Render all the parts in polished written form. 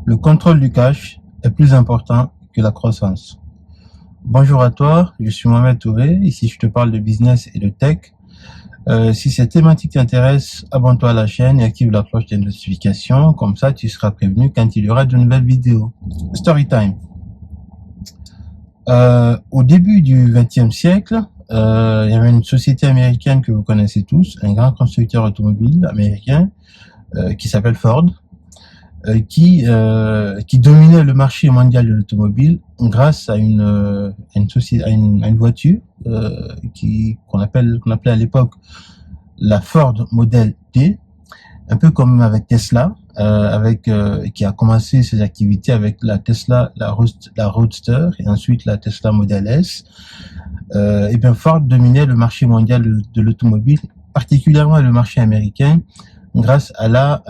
Le contrôle du cash est plus important que la croissance. Bonjour à toi, je suis Mohamed Touré. Ici, je te parle de business et de tech. Si cette thématique t'intéresse, abonne-toi à la chaîne et active la cloche des notifications. Comme ça, tu seras prévenu quand il y aura de nouvelles vidéos. Storytime. Au début du XXe siècle, il y avait une société américaine que vous connaissez tous, un grand constructeur automobile américain qui s'appelle Ford. Qui dominait le marché mondial de l'automobile grâce à une voiture qu'on appelait à l'époque la Ford Model T, un peu comme avec Tesla, qui a commencé ses activités avec la Tesla, la Roadster et ensuite la Tesla Model S. Et bien Ford dominait le marché mondial de l'automobile, particulièrement le marché américain, grâce à la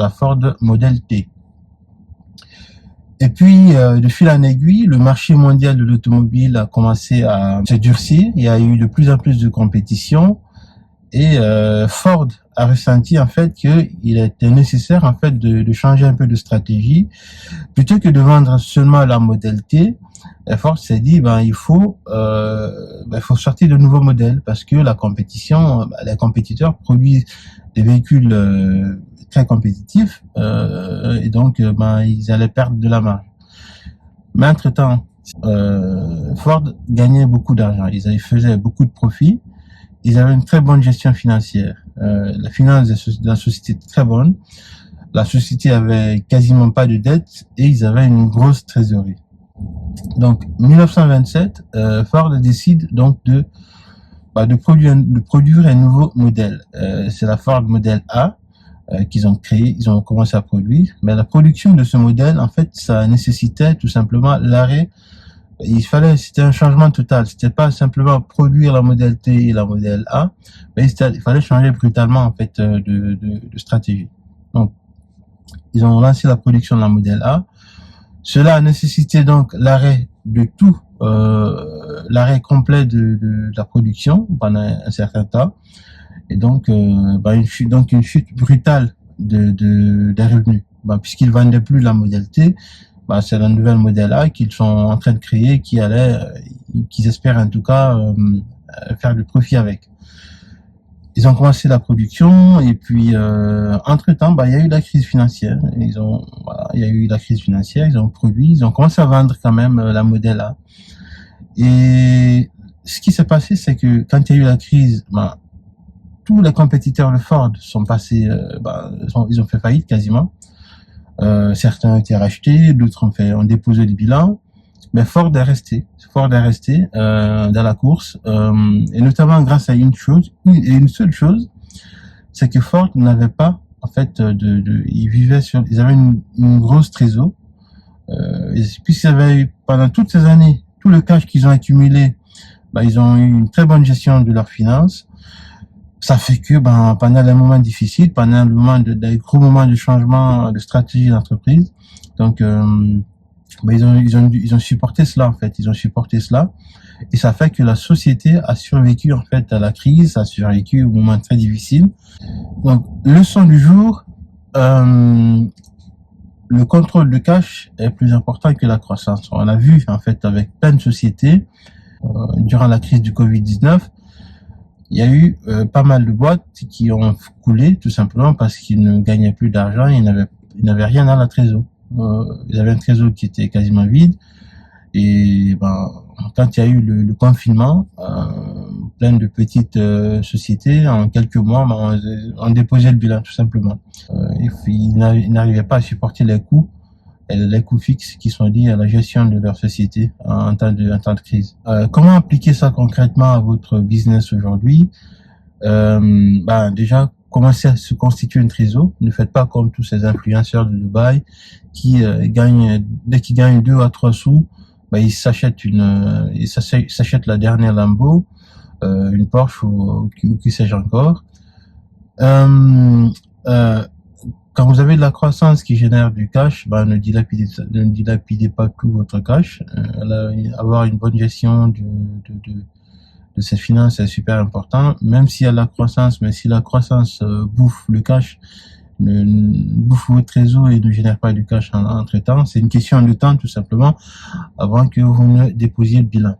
Ford Model T. Et puis, de fil en aiguille, le marché mondial de l'automobile a commencé à se durcir. Il y a eu de plus en plus de compétition et Ford a ressenti en fait qu'il était nécessaire en fait de changer un peu de stratégie. Plutôt que de vendre seulement la Model T, Ford s'est dit il faut sortir de nouveaux modèles parce que la compétition, les compétiteurs produisent des véhicules très compétitifs et donc ils allaient perdre de la marge. Mais entre-temps, Ford gagnait beaucoup d'argent, ils faisaient beaucoup de profits, ils avaient une très bonne gestion financière, la finance de la société était très bonne, la société avait quasiment pas de dettes et ils avaient une grosse trésorerie. Donc 1927, Ford décide donc de produire un nouveau modèle. C'est la Ford Model A qu'ils ont créé, ils ont commencé à produire. Mais la production de ce modèle, en fait, ça nécessitait tout simplement l'arrêt. C'était un changement total. C'était pas simplement produire la Model T et la Model A, mais il fallait changer brutalement en fait de stratégie. Donc, ils ont lancé la production de la Model A. Cela a nécessité donc l'arrêt de tout, l'arrêt complet de la production pendant un certain temps, et donc une chute brutale des revenus. Puisqu'ils vendaient plus la Model T, c'est la nouvelle Model A qu'ils sont en train de créer, qu'ils espèrent en tout cas faire du profit avec. Ils ont commencé la production et puis entre-temps, il y a eu la crise financière. Il y a eu la crise financière, ils ont produit, ils ont commencé à vendre quand même la Model A. Et ce qui s'est passé, c'est que quand il y a eu la crise, tous les compétiteurs de Ford sont passés, ils ont fait faillite quasiment. Certains ont été rachetés, d'autres ont déposé le bilan. Mais Ford est resté dans la course, et notamment grâce à une seule chose, c'est que Ford n'avait pas, en fait, ils avaient une grosse trésor, puisqu'ils avaient eu, pendant toutes ces années, tout le cash qu'ils ont accumulé, ils ont eu une très bonne gestion de leurs finances. Ça fait que, pendant les moments difficiles, pendant des gros moments de changement de stratégie d'entreprise, donc, ils ont supporté cela en fait, et ça fait que la société a survécu en fait à la crise, a survécu au moment très difficile. Donc leçon du jour, le contrôle de cash est plus important que la croissance. On a vu en fait avec plein de sociétés durant la crise du Covid-19, il y a eu pas mal de boîtes qui ont coulé tout simplement parce qu'ils ne gagnaient plus d'argent, ils n'avaient rien dans la trésorerie. Ils avaient un trésor qui était quasiment vide et quand il y a eu le confinement, plein de petites sociétés en quelques mois ont déposé le bilan tout simplement. Ils n'arrivaient pas à supporter les coûts fixes qui sont liés à la gestion de leur société en temps de crise. Comment appliquer ça concrètement à votre business aujourd'hui? Déjà, commencez à se constituer une trésor. Ne faites pas comme tous ces influenceurs de Dubaï qui dès qu'ils gagnent 2 à 3 sous, ils s'achètent la dernière Lambo, une Porsche ou qui sais-je encore. Quand vous avez de la croissance qui génère du cash, ne dilapidez pas tout votre cash. Avoir une bonne gestion de ses finances est super important. Même s'il y a de la croissance, mais si la croissance bouffe le cash, bouffe votre trésor et ne génère pas du cash entre temps. C'est une question de temps, tout simplement, avant que vous ne déposiez le bilan.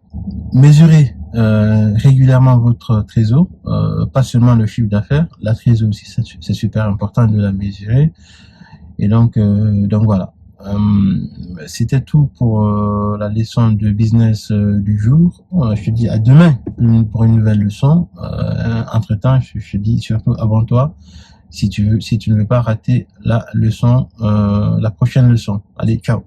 Mesurez régulièrement votre trésor, pas seulement le chiffre d'affaires, la trésor aussi, c'est super important de la mesurer. Et donc voilà. C'était tout pour la leçon de business du jour. Je te dis à demain pour une nouvelle leçon. Entre-temps, je te dis surtout abonne-toi si tu ne veux pas rater la leçon, la prochaine leçon. Allez, ciao.